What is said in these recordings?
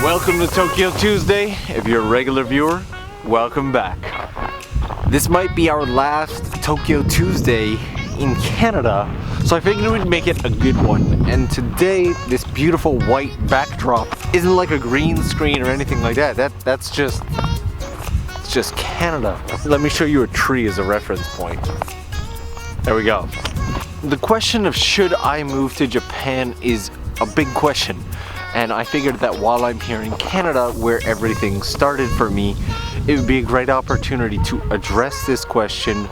Welcome to Tokyo Tuesday. If you're a regular viewer, welcome back. This might be our last Tokyo Tuesday in Canada, so I figured we'd make it a good one. And today, this beautiful white backdrop isn't like a green screen or anything like that. It's just Canada. Let me show you a tree as a reference point. There we go. The question of should I move to Japan is a big question. And I figured that while I'm here in Canada, where everything started for me, it would be a great opportunity to address this question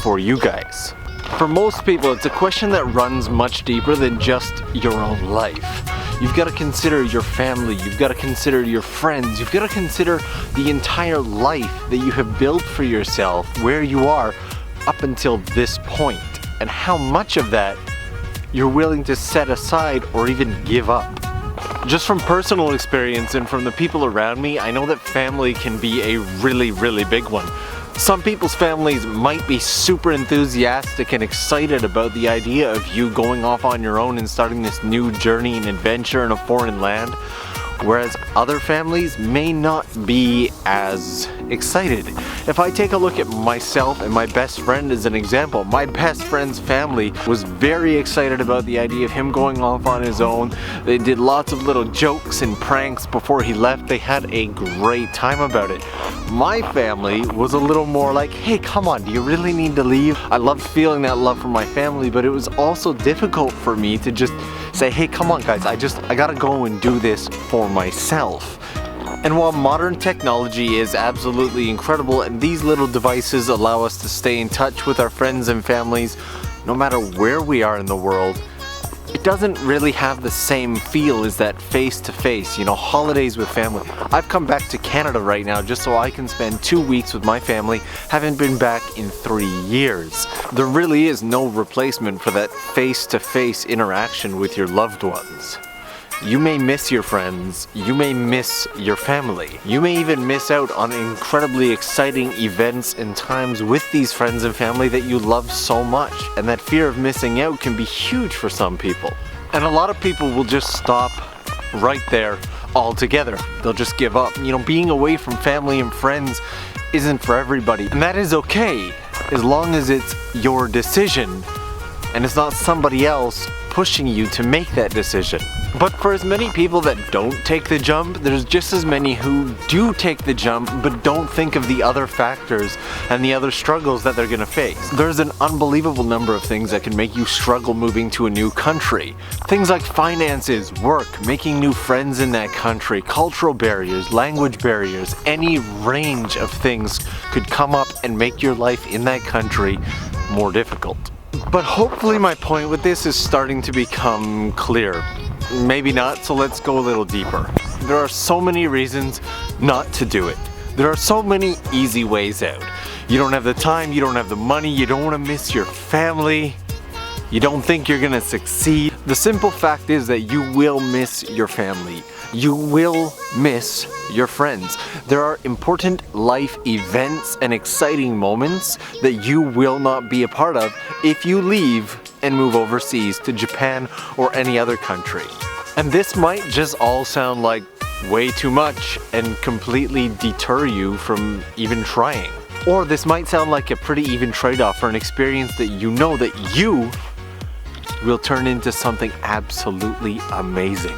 for you guys. For most people, it's a question that runs much deeper than just your own life. You've got to consider your family, you've got to consider your friends, you've got to consider the entire life that you have built for yourself, where you are up until this point, and how much of that you're willing to set aside or even give up. Just from personal experience and from the people around me, I know that family can be a really big one. Some people's families might be super enthusiastic and excited about the idea of you going off on your own and starting this new journey and adventure in a foreign land, whereas other families may not be as excited. If I take a look at myself and my best friend as an example, my best friend's family was very excited about the idea of him going off on his own. They did lots of little jokes and pranks before he left. They had a great time about it. My family was a little more like, hey, come on, do you really need to leave? I loved feeling that love from my family, but it was also difficult for me to just say, hey, come on guys, I gotta go and do this for myself. And while modern technology is absolutely incredible and these little devices allow us to stay in touch with our friends and families no matter where we are in the world, it doesn't really have the same feel as that face-to-face, holidays with family. I've come back to Canada right now just so I can spend 2 weeks with my family. Haven't been back in 3 years. There really is no replacement for that face-to-face interaction with your loved ones. You may miss your friends, you may miss your family. You may even miss out on incredibly exciting events and times with these friends and family that you love so much. And that fear of missing out can be huge for some people. And a lot of people will just stop right there altogether. They'll just give up. Being away from family and friends isn't for everybody. And that is okay, as long as it's your decision and it's not somebody else pushing you to make that decision. But for as many people that don't take the jump, there's just as many who do take the jump but don't think of the other factors and the other struggles that they're gonna face. There's an unbelievable number of things that can make you struggle moving to a new country. Things like finances, work, making new friends in that country, cultural barriers, language barriers, any range of things could come up and make your life in that country more difficult. But hopefully my point with this is starting to become clear. Maybe not, so let's go a little deeper. There are so many reasons not to do it. There are so many easy ways out. You don't have the time, you don't have the money, you don't want to miss your family, you don't think you're gonna succeed. The simple fact is that you will miss your family. You will miss your friends. There are important life events and exciting moments that you will not be a part of if you leave and move overseas to Japan or any other country. And this might just all sound like way too much and completely deter you from even trying. Or this might sound like a pretty even trade-off for an experience that you know that you will turn into something absolutely amazing.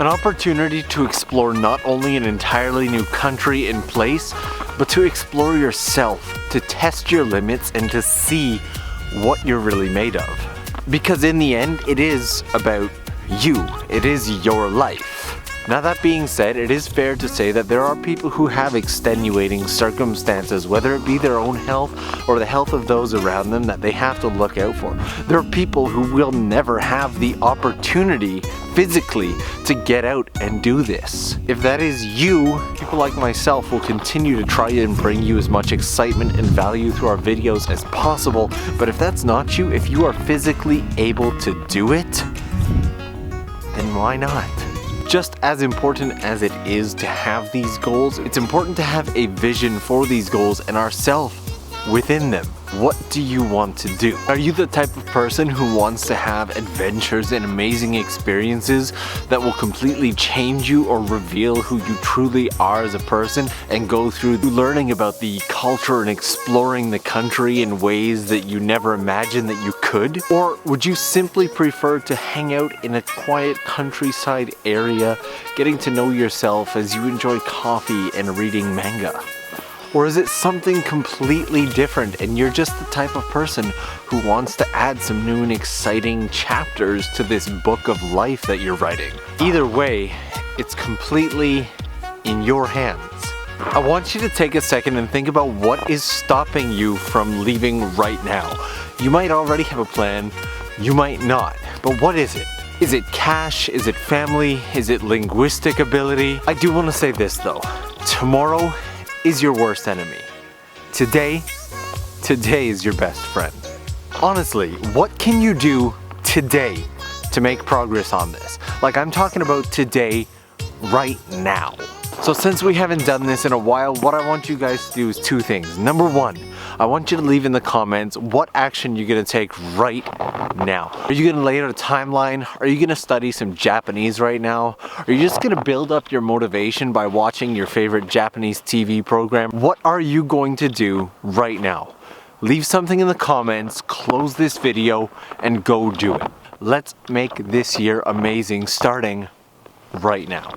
An opportunity to explore not only an entirely new country and place, but to explore yourself, to test your limits and to see what you're really made of. Because in the end, it is about you. It is your life. Now that being said, it is fair to say that there are people who have extenuating circumstances, whether it be their own health or the health of those around them that they have to look out for. There are people who will never have the opportunity physically to get out and do this. If that is you, people like myself will continue to try and bring you as much excitement and value through our videos as possible. But if that's not you, if you are physically able to do it, then why not? Just as important as it is to have these goals, it's important to have a vision for these goals and ourselves within them. What do you want to do? Are you the type of person who wants to have adventures and amazing experiences that will completely change you or reveal who you truly are as a person, and go through learning about the culture and exploring the country in ways that you never imagined that you could? Or would you simply prefer to hang out in a quiet countryside area, getting to know yourself as you enjoy coffee and reading manga? Or is it something completely different and you're just the type of person who wants to add some new and exciting chapters to this book of life that you're writing? Either way, it's completely in your hands. I want you to take a second and think about what is stopping you from leaving right now. You might already have a plan, you might not, but what is it? Is it cash? Is it family? Is it linguistic ability? I do want to say this though. Tomorrow is your worst enemy. Today is your best friend. Honestly, what can you do today to make progress on this? Like, I'm talking about today, right now. So since we haven't done this in a while, what I want you guys to do is two things. Number one, I want you to leave in the comments what action you're gonna take right now. Are you gonna lay out a timeline? Are you gonna study some Japanese right now? Are you just gonna build up your motivation by watching your favorite Japanese TV program? What are you going to do right now? Leave something in the comments, close this video, and go do it. Let's make this year amazing starting right now.